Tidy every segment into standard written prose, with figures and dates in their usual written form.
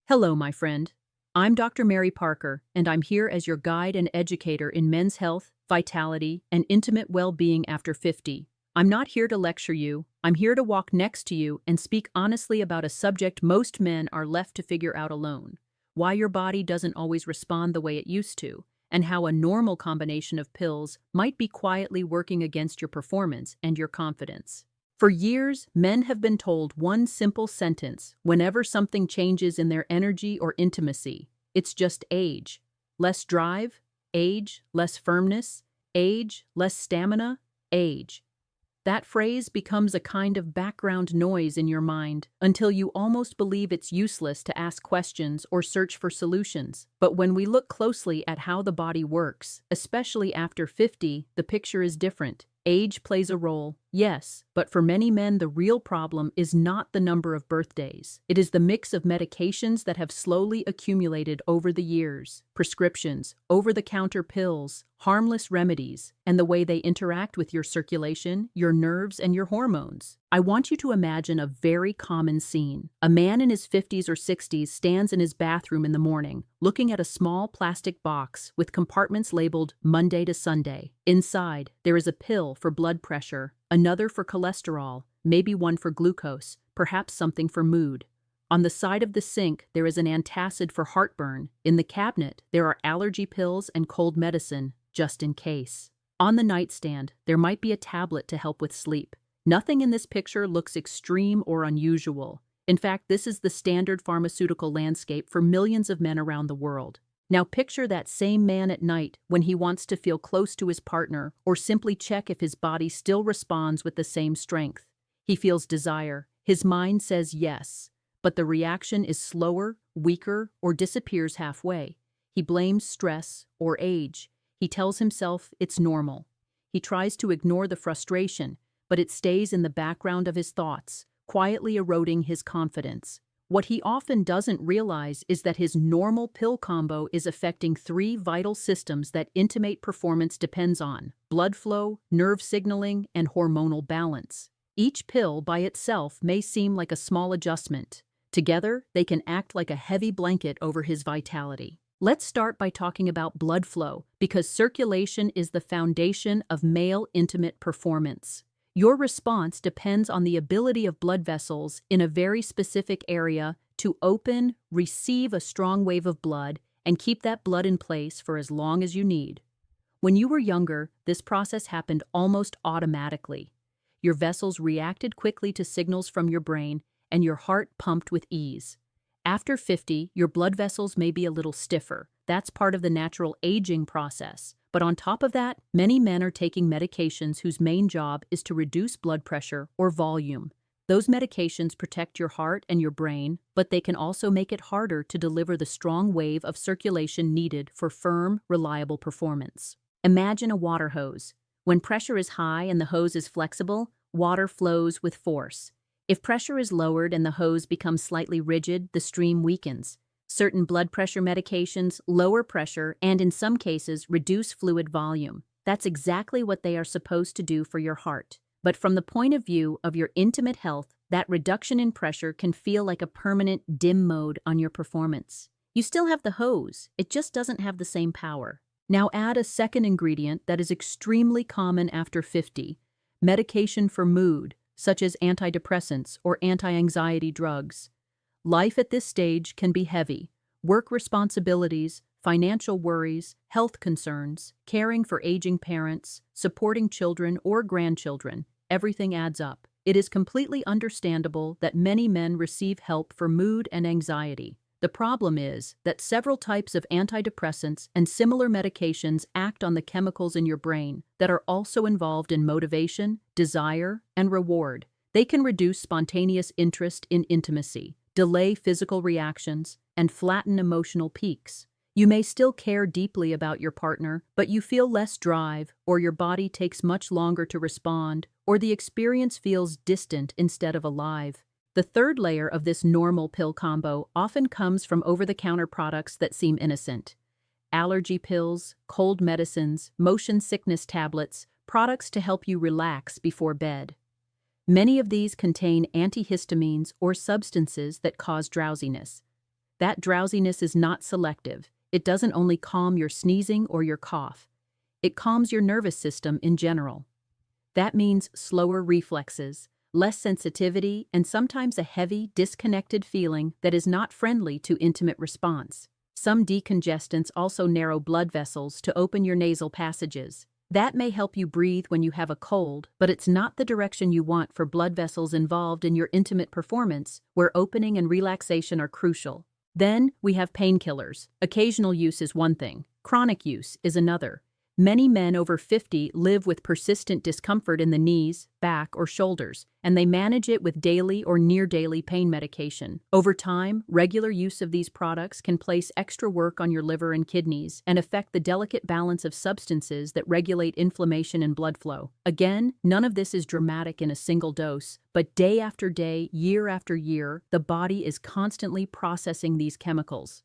Hello, my friend. I'm Dr. Mary Parker, and I'm here as your guide and educator in men's health, vitality, and intimate well-being after 50. I'm not here to lecture you. I'm here to walk next to you and speak honestly about a subject most men are left to figure out alone. Why your body doesn't always respond the way it used to, and how a normal combination of pills might be quietly working against your performance and your confidence. For years, men have been told one simple sentence whenever something changes in their energy or intimacy. It's just age. Less drive, age, less firmness, age, less stamina, age. That phrase becomes a kind of background noise in your mind until you almost believe it's useless to ask questions or search for solutions. But when we look closely at how the body works, especially after 50, the picture is different. Age plays a role, yes, but for many men the real problem is not the number of birthdays. It is the mix of medications that have slowly accumulated over the years, prescriptions, over-the-counter pills, harmless remedies, and the way they interact with your circulation, your nerves, and your hormones. I want you to imagine a very common scene. A man in his 50s or 60s stands in his bathroom in the morning, looking at a small plastic box with compartments labeled Monday to Sunday. Inside, there is a pill for blood pressure, another for cholesterol, maybe one for glucose, perhaps something for mood. On the side of the sink, there is an antacid for heartburn. In the cabinet, there are allergy pills and cold medicine, just in case. On the nightstand, there might be a tablet to help with sleep. Nothing in this picture looks extreme or unusual. In fact, this is the standard pharmaceutical landscape for millions of men around the world. Now picture that same man at night when he wants to feel close to his partner or simply check if his body still responds with the same strength. He feels desire. His mind says yes, but the reaction is slower, weaker, or disappears halfway. He blames stress or age. He tells himself it's normal. He tries to ignore the frustration, but it stays in the background of his thoughts, quietly eroding his confidence. What he often doesn't realize is that his normal pill combo is affecting three vital systems that intimate performance depends on: blood flow, nerve signaling, and hormonal balance. Each pill by itself may seem like a small adjustment. Together, they can act like a heavy blanket over his vitality. Let's start by talking about blood flow, because circulation is the foundation of male intimate performance. Your response depends on the ability of blood vessels in a very specific area to open, receive a strong wave of blood, and keep that blood in place for as long as you need. When you were younger, this process happened almost automatically. Your vessels reacted quickly to signals from your brain, and your heart pumped with ease. After 50, your blood vessels may be a little stiffer. That's part of the natural aging process. But on top of that, many men are taking medications whose main job is to reduce blood pressure or volume. Those medications protect your heart and your brain, but they can also make it harder to deliver the strong wave of circulation needed for firm, reliable performance. Imagine a water hose. When pressure is high and the hose is flexible, water flows with force. If pressure is lowered and the hose becomes slightly rigid, the stream weakens. Certain blood pressure medications lower pressure and, in some cases, reduce fluid volume. That's exactly what they are supposed to do for your heart. But from the point of view of your intimate health, that reduction in pressure can feel like a permanent dim mode on your performance. You still have the hose, it just doesn't have the same power. Now add a second ingredient that is extremely common after 50, medication for mood, such as antidepressants or anti-anxiety drugs. Life at this stage can be heavy. Work responsibilities, financial worries, health concerns, caring for aging parents, supporting children or grandchildren, everything adds up. It is completely understandable that many men receive help for mood and anxiety. The problem is that several types of antidepressants and similar medications act on the chemicals in your brain that are also involved in motivation, desire, and reward. They can reduce spontaneous interest in intimacy, delay physical reactions, and flatten emotional peaks. You may still care deeply about your partner, but you feel less drive, or your body takes much longer to respond, or the experience feels distant instead of alive. The third layer of this normal pill combo often comes from over-the-counter products that seem innocent. Allergy pills, cold medicines, motion sickness tablets, products to help you relax before bed. Many of these contain antihistamines or substances that cause drowsiness. That drowsiness is not selective. It doesn't only calm your sneezing or your cough. It calms your nervous system in general. That means slower reflexes, less sensitivity, and sometimes a heavy, disconnected feeling that is not friendly to intimate response. Some decongestants also narrow blood vessels to open your nasal passages. That may help you breathe when you have a cold, but it's not the direction you want for blood vessels involved in your intimate performance, where opening and relaxation are crucial. Then we have painkillers. Occasional use is one thing. Chronic use is another. Many men over 50 live with persistent discomfort in the knees, back, or shoulders, and they manage it with daily or near-daily pain medication. Over time, regular use of these products can place extra work on your liver and kidneys and affect the delicate balance of substances that regulate inflammation and blood flow. Again, none of this is dramatic in a single dose, but day after day, year after year, the body is constantly processing these chemicals.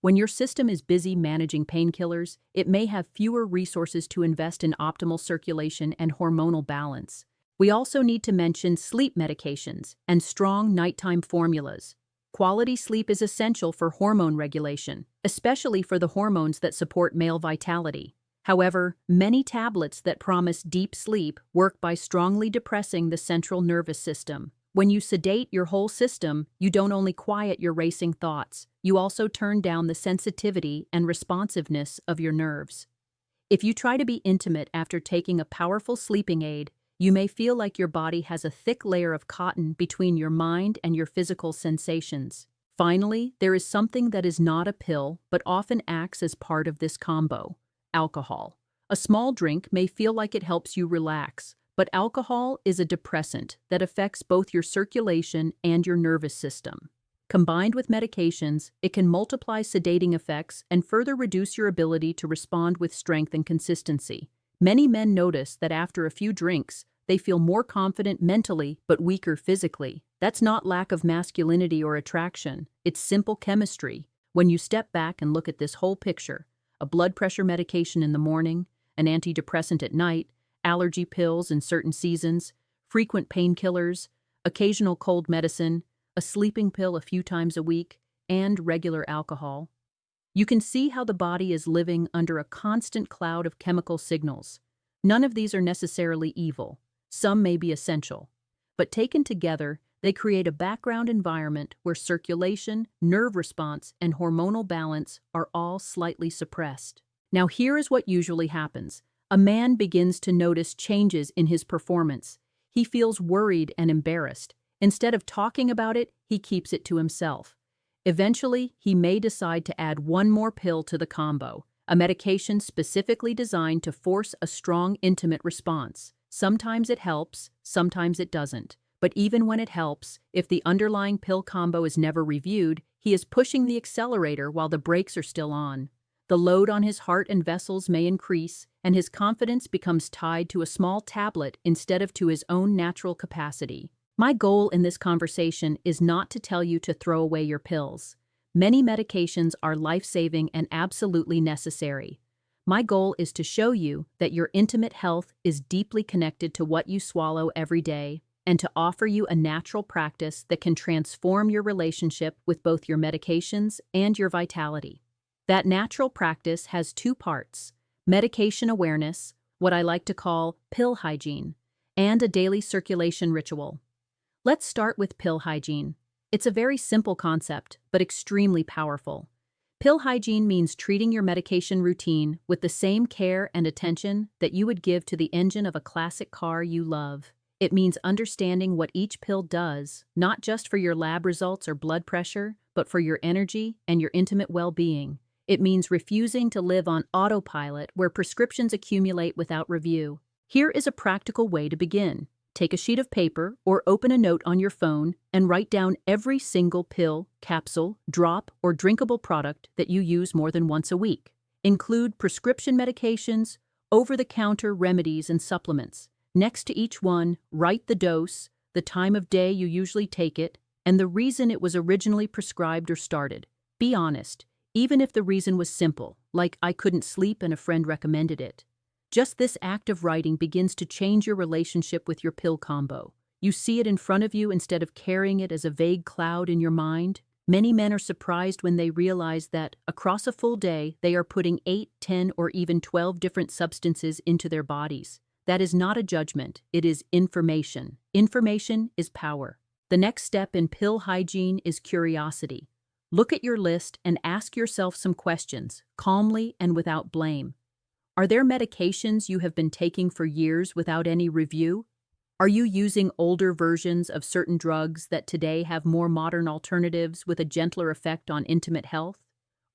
When your system is busy managing painkillers, it may have fewer resources to invest in optimal circulation and hormonal balance. We also need to mention sleep medications and strong nighttime formulas. Quality sleep is essential for hormone regulation, especially for the hormones that support male vitality. However, many tablets that promise deep sleep work by strongly depressing the central nervous system. When you sedate your whole system, you don't only quiet your racing thoughts, you also turn down the sensitivity and responsiveness of your nerves. If you try to be intimate after taking a powerful sleeping aid, you may feel like your body has a thick layer of cotton between your mind and your physical sensations. Finally, there is something that is not a pill but often acts as part of this combo: alcohol. A small drink may feel like it helps you relax, but alcohol is a depressant that affects both your circulation and your nervous system. Combined with medications, it can multiply sedating effects and further reduce your ability to respond with strength and consistency. Many men notice that after a few drinks, they feel more confident mentally but weaker physically. That's not lack of masculinity or attraction, it's simple chemistry. When you step back and look at this whole picture, a blood pressure medication in the morning, an antidepressant at night, allergy pills in certain seasons, frequent painkillers, occasional cold medicine, a sleeping pill a few times a week, and regular alcohol, you can see how the body is living under a constant cloud of chemical signals. None of these are necessarily evil. Some may be essential. But taken together, they create a background environment where circulation, nerve response, and hormonal balance are all slightly suppressed. Now here is what usually happens. A man begins to notice changes in his performance. He feels worried and embarrassed. Instead of talking about it, he keeps it to himself. Eventually, he may decide to add one more pill to the combo, a medication specifically designed to force a strong, intimate response. Sometimes it helps, sometimes it doesn't. But even when it helps, if the underlying pill combo is never reviewed, he is pushing the accelerator while the brakes are still on. The load on his heart and vessels may increase, and his confidence becomes tied to a small tablet instead of to his own natural capacity. My goal in this conversation is not to tell you to throw away your pills. Many medications are life-saving and absolutely necessary. My goal is to show you that your intimate health is deeply connected to what you swallow every day, and to offer you a natural practice that can transform your relationship with both your medications and your vitality. That natural practice has two parts: medication awareness, what I like to call pill hygiene, and a daily circulation ritual. Let's start with pill hygiene. It's a very simple concept, but extremely powerful. Pill hygiene means treating your medication routine with the same care and attention that you would give to the engine of a classic car you love. It means understanding what each pill does, not just for your lab results or blood pressure, but for your energy and your intimate well-being. It means refusing to live on autopilot where prescriptions accumulate without review. Here is a practical way to begin. Take a sheet of paper or open a note on your phone and write down every single pill, capsule, drop, or drinkable product that you use more than once a week. Include prescription medications, over-the-counter remedies, and supplements. Next to each one, write the dose, the time of day you usually take it, and the reason it was originally prescribed or started. Be honest, even if the reason was simple, like I couldn't sleep and a friend recommended it. Just this act of writing begins to change your relationship with your pill combo. You see it in front of you instead of carrying it as a vague cloud in your mind. Many men are surprised when they realize that, across a full day, they are putting 8, 10, or even 12 different substances into their bodies. That is not a judgment, it is information. Information is power. The next step in pill hygiene is curiosity. Look at your list and ask yourself some questions, calmly and without blame. Are there medications you have been taking for years without any review? Are you using older versions of certain drugs that today have more modern alternatives with a gentler effect on intimate health?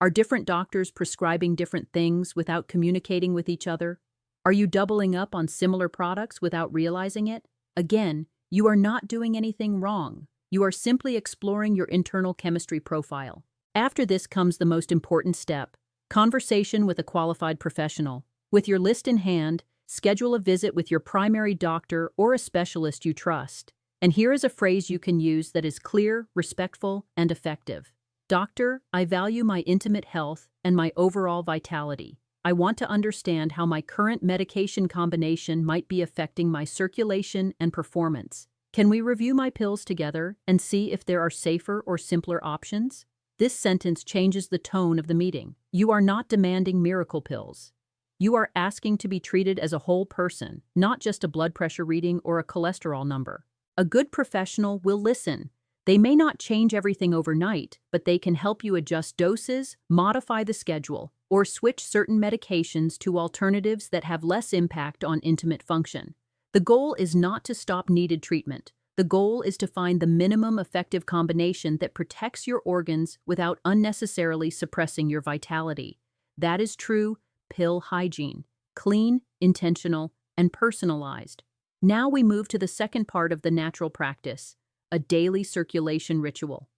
Are different doctors prescribing different things without communicating with each other? Are you doubling up on similar products without realizing it? Again, you are not doing anything wrong. You are simply exploring your internal chemistry profile. After this comes the most important step: conversation with a qualified professional. With your list in hand, schedule a visit with your primary doctor or a specialist you trust. And here is a phrase you can use that is clear, respectful, and effective. Doctor, I value my intimate health and my overall vitality. I want to understand how my current medication combination might be affecting my circulation and performance. Can we review my pills together and see if there are safer or simpler options? This sentence changes the tone of the meeting. You are not demanding miracle pills. You are asking to be treated as a whole person, not just a blood pressure reading or a cholesterol number. A good professional will listen. They may not change everything overnight, but they can help you adjust doses, modify the schedule, or switch certain medications to alternatives that have less impact on intimate function. The goal is not to stop needed treatment. The goal is to find the minimum effective combination that protects your organs without unnecessarily suppressing your vitality. That is true pill hygiene: clean, intentional, and personalized. Now we move to the second part of the natural practice: a daily circulation ritual.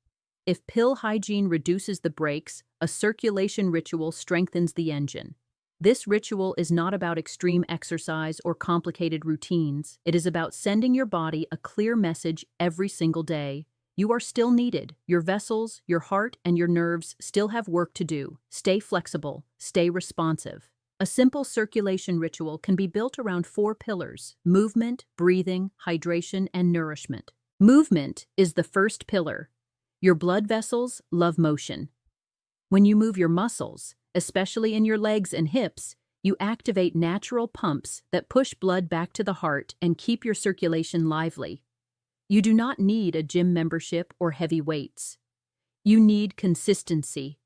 If pill hygiene reduces the brakes, a circulation ritual strengthens the engine. This ritual is not about extreme exercise or complicated routines. It is about sending your body a clear message every single day. You are still needed. Your vessels, your heart, and your nerves still have work to do. Stay flexible. Stay responsive. A simple circulation ritual can be built around 4 pillars: movement, breathing, hydration, and nourishment. Movement is the first pillar. Your blood vessels love motion. When you move your muscles, especially in your legs and hips, you activate natural pumps that push blood back to the heart and keep your circulation lively. You do not need a gym membership or heavy weights. You need consistency.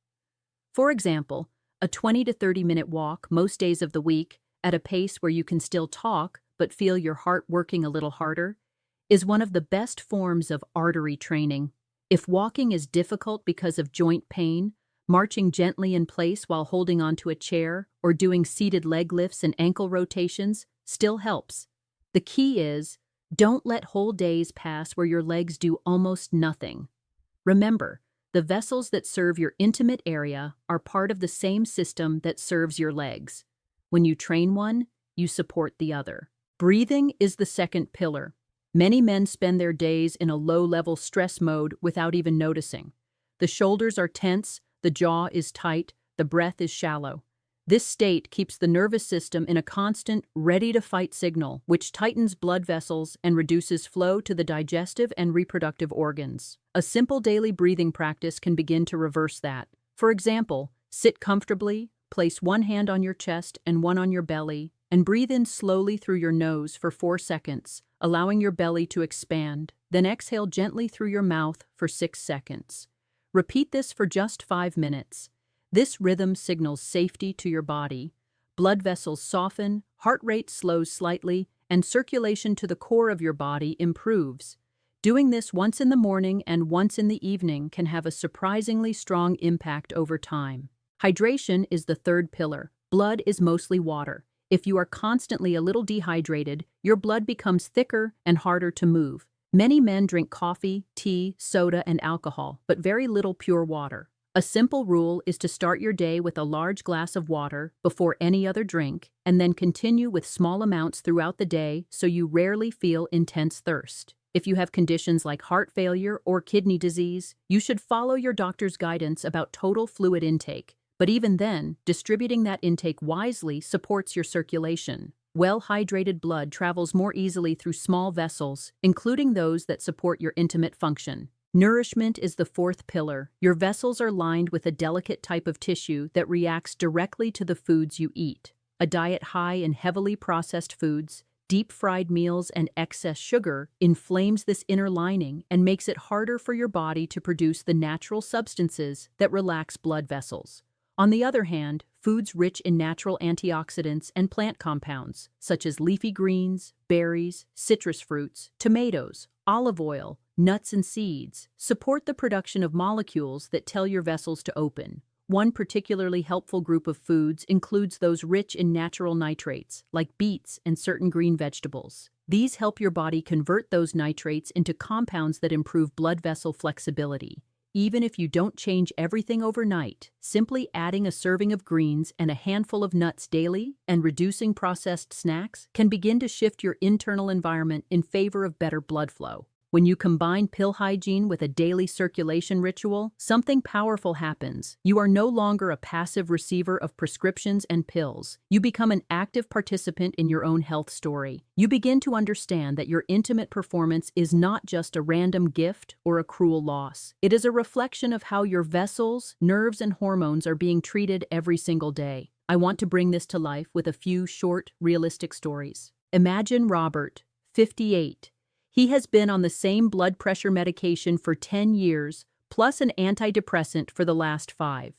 For example, a 20 to 30-minute walk most days of the week, at a pace where you can still talk but feel your heart working a little harder, is one of the best forms of artery training. If walking is difficult because of joint pain, marching gently in place while holding onto a chair or doing seated leg lifts and ankle rotations still helps. The key is, don't let whole days pass where your legs do almost nothing. Remember, the vessels that serve your intimate area are part of the same system that serves your legs. When you train one, you support the other. Breathing is the second pillar. Many men spend their days in a low-level stress mode without even noticing. The shoulders are tense, the jaw is tight, the breath is shallow. This state keeps the nervous system in a constant, ready-to-fight signal, which tightens blood vessels and reduces flow to the digestive and reproductive organs. A simple daily breathing practice can begin to reverse that. For example, sit comfortably, place one hand on your chest and one on your belly, and breathe in slowly through your nose for 4 seconds, allowing your belly to expand. Then exhale gently through your mouth for 6 seconds. Repeat this for just 5 minutes. This rhythm signals safety to your body. Blood vessels soften, heart rate slows slightly, and circulation to the core of your body improves. Doing this once in the morning and once in the evening can have a surprisingly strong impact over time. Hydration is the third pillar. Blood is mostly water. If you are constantly a little dehydrated, your blood becomes thicker and harder to move. Many men drink coffee, tea, soda, and alcohol, but very little pure water. A simple rule is to start your day with a large glass of water before any other drink, and then continue with small amounts throughout the day so you rarely feel intense thirst. If you have conditions like heart failure or kidney disease, you should follow your doctor's guidance about total fluid intake. But even then, distributing that intake wisely supports your circulation. Well-hydrated blood travels more easily through small vessels, including those that support your intimate function. Nourishment is the fourth pillar. Your vessels are lined with a delicate type of tissue that reacts directly to the foods you eat. A diet high in heavily processed foods, deep-fried meals, and excess sugar inflames this inner lining and makes it harder for your body to produce the natural substances that relax blood vessels. On the other hand, foods rich in natural antioxidants and plant compounds, such as leafy greens, berries, citrus fruits, tomatoes, olive oil, nuts and seeds, support the production of molecules that tell your vessels to open. One particularly helpful group of foods includes those rich in natural nitrates, like beets and certain green vegetables. These help your body convert those nitrates into compounds that improve blood vessel flexibility. Even if you don't change everything overnight, simply adding a serving of greens and a handful of nuts daily and reducing processed snacks can begin to shift your internal environment in favor of better blood flow. When you combine pill hygiene with a daily circulation ritual, something powerful happens. You are no longer a passive receiver of prescriptions and pills. You become an active participant in your own health story. You begin to understand that your intimate performance is not just a random gift or a cruel loss. It is a reflection of how your vessels, nerves, and hormones are being treated every single day. I want to bring this to life with a few short, realistic stories. Imagine Robert, 58. He has been on the same blood pressure medication for 10 years, plus an antidepressant for the last 5.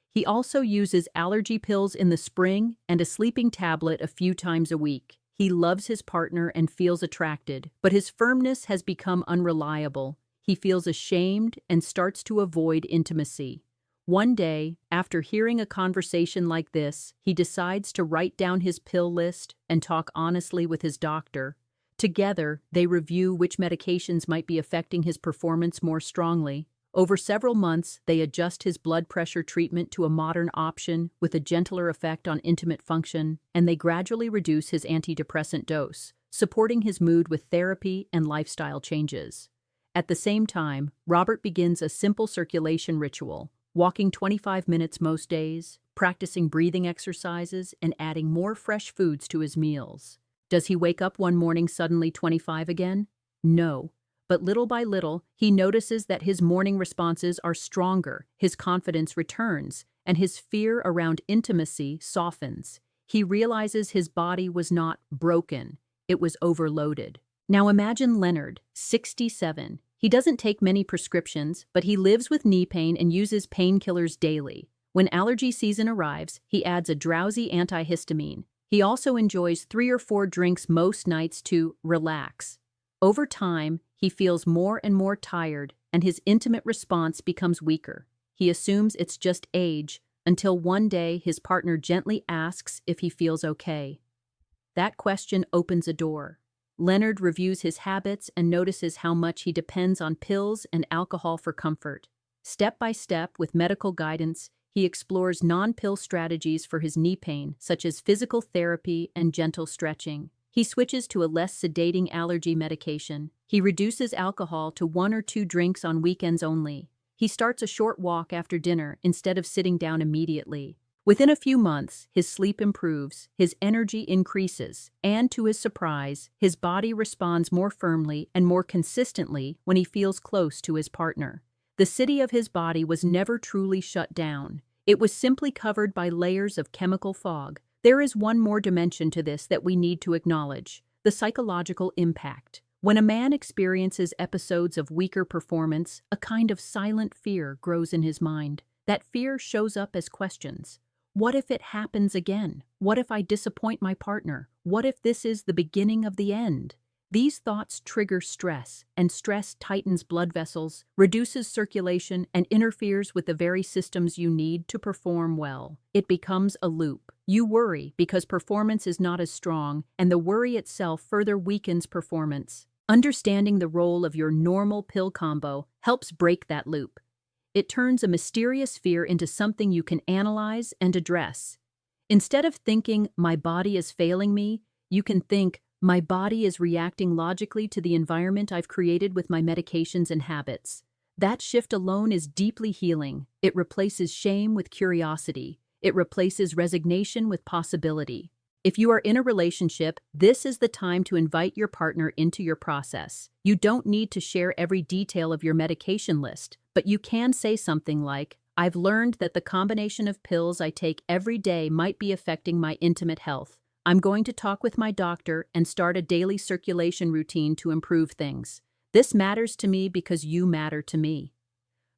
He also uses allergy pills in the spring and a sleeping tablet a few times a week. He loves his partner and feels attracted, but his firmness has become unreliable. He feels ashamed and starts to avoid intimacy. One day, after hearing a conversation like this, he decides to write down his pill list and talk honestly with his doctor. Together, they review which medications might be affecting his performance more strongly. Over several months, they adjust his blood pressure treatment to a modern option with a gentler effect on intimate function, and they gradually reduce his antidepressant dose, supporting his mood with therapy and lifestyle changes. At the same time, Robert begins a simple circulation ritual, walking 25 minutes most days, practicing breathing exercises, and adding more fresh foods to his meals. Does he wake up one morning suddenly 25 again? No. But little by little, he notices that his morning responses are stronger, his confidence returns, and his fear around intimacy softens. He realizes his body was not broken, it was overloaded. Now imagine Leonard, 67. He doesn't take many prescriptions, but he lives with knee pain and uses painkillers daily. When allergy season arrives, he adds a drowsy antihistamine. He also enjoys 3 or 4 drinks most nights to relax. Over time, he feels more and more tired, and his intimate response becomes weaker. He assumes it's just age, until one day his partner gently asks if he feels okay. That question opens a door. Leonard reviews his habits and notices how much he depends on pills and alcohol for comfort. Step by step, with medical guidance, he explores non-pill strategies for his knee pain, such as physical therapy and gentle stretching. He switches to a less sedating allergy medication. He reduces alcohol to 1 or 2 drinks on weekends only. He starts a short walk after dinner instead of sitting down immediately. Within a few months, his sleep improves, his energy increases, and to his surprise, his body responds more firmly and more consistently when he feels close to his partner. The city of his body was never truly shut down. It was simply covered by layers of chemical fog. There is one more dimension to this that we need to acknowledge: the psychological impact. When a man experiences episodes of weaker performance, a kind of silent fear grows in his mind. That fear shows up as questions. What if it happens again? What if I disappoint my partner? What if this is the beginning of the end? These thoughts trigger stress, and stress tightens blood vessels, reduces circulation, and interferes with the very systems you need to perform well. It becomes a loop. You worry because performance is not as strong, and the worry itself further weakens performance. Understanding the role of your normal pill combo helps break that loop. It turns a mysterious fear into something you can analyze and address. Instead of thinking, "my body is failing me," you can think, "my body is reacting logically to the environment I've created with my medications and habits." That shift alone is deeply healing. It replaces shame with curiosity. It replaces resignation with possibility. If you are in a relationship, this is the time to invite your partner into your process. You don't need to share every detail of your medication list, but you can say something like, "I've learned that the combination of pills I take every day might be affecting my intimate health. I'm going to talk with my doctor and start a daily circulation routine to improve things. This matters to me because you matter to me."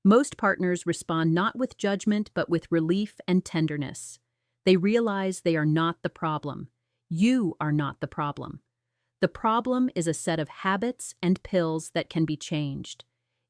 Most partners respond not with judgment but with relief and tenderness. They realize they are not the problem. You are not the problem. The problem is a set of habits and pills that can be changed.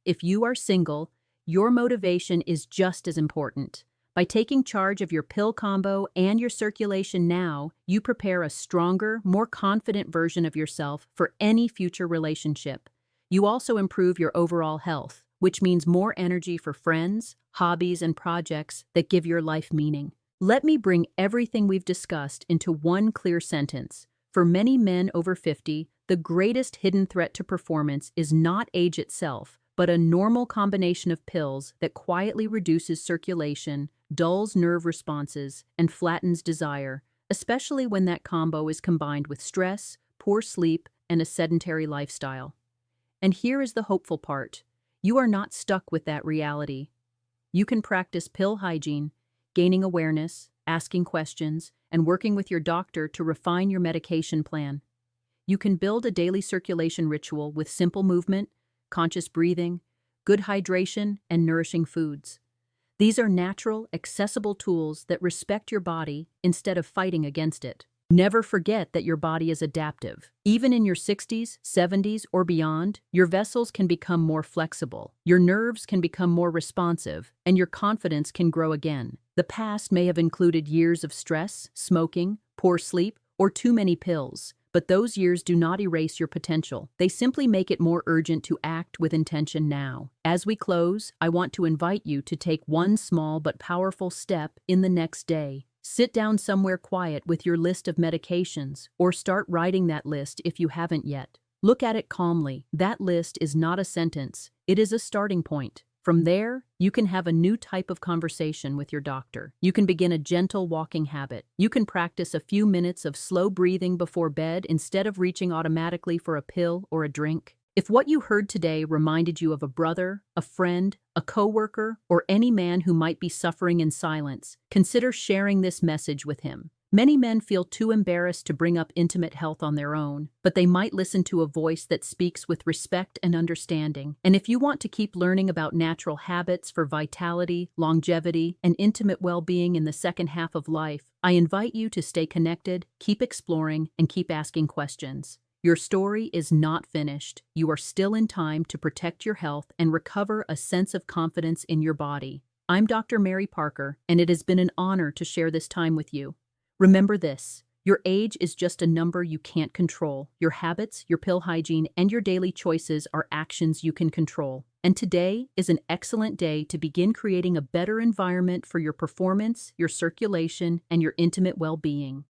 If you are single, your motivation is just as important. By taking charge of your pill combo and your circulation now, you prepare a stronger, more confident version of yourself for any future relationship. You also improve your overall health, which means more energy for friends, hobbies, and projects that give your life meaning. Let me bring everything we've discussed into one clear sentence. For many men over 50, the greatest hidden threat to performance is not age itself, but a normal combination of pills that quietly reduces circulation, dulls nerve responses, and flattens desire, especially when that combo is combined with stress, poor sleep, and a sedentary lifestyle. And here is the hopeful part. You are not stuck with that reality. You can practice pill hygiene, gaining awareness, asking questions, and working with your doctor to refine your medication plan. You can build a daily circulation ritual with simple movement, conscious breathing, good hydration, and nourishing foods. These are natural, accessible tools that respect your body instead of fighting against it. Never forget that your body is adaptive. Even in your 60s, 70s, or beyond, your vessels can become more flexible, your nerves can become more responsive, and your confidence can grow again. The past may have included years of stress, smoking, poor sleep, or too many pills, but those years do not erase your potential. They simply make it more urgent to act with intention now. As we close, I want to invite you to take one small but powerful step in the next day. Sit down somewhere quiet with your list of medications, or start writing that list if you haven't yet. Look at it calmly. That list is not a sentence, it is a starting point. From there, you can have a new type of conversation with your doctor. You can begin a gentle walking habit. You can practice a few minutes of slow breathing before bed instead of reaching automatically for a pill or a drink. If what you heard today reminded you of a brother, a friend, a coworker, or any man who might be suffering in silence, consider sharing this message with him. Many men feel too embarrassed to bring up intimate health on their own, but they might listen to a voice that speaks with respect and understanding. And if you want to keep learning about natural habits for vitality, longevity, and intimate well-being in the second half of life, I invite you to stay connected, keep exploring, and keep asking questions. Your story is not finished. You are still in time to protect your health and recover a sense of confidence in your body. I'm Dr. Mary Parker, and it has been an honor to share this time with you. Remember this, your age is just a number you can't control. Your habits, your pill hygiene, and your daily choices are actions you can control. And today is an excellent day to begin creating a better environment for your performance, your circulation, and your intimate well-being.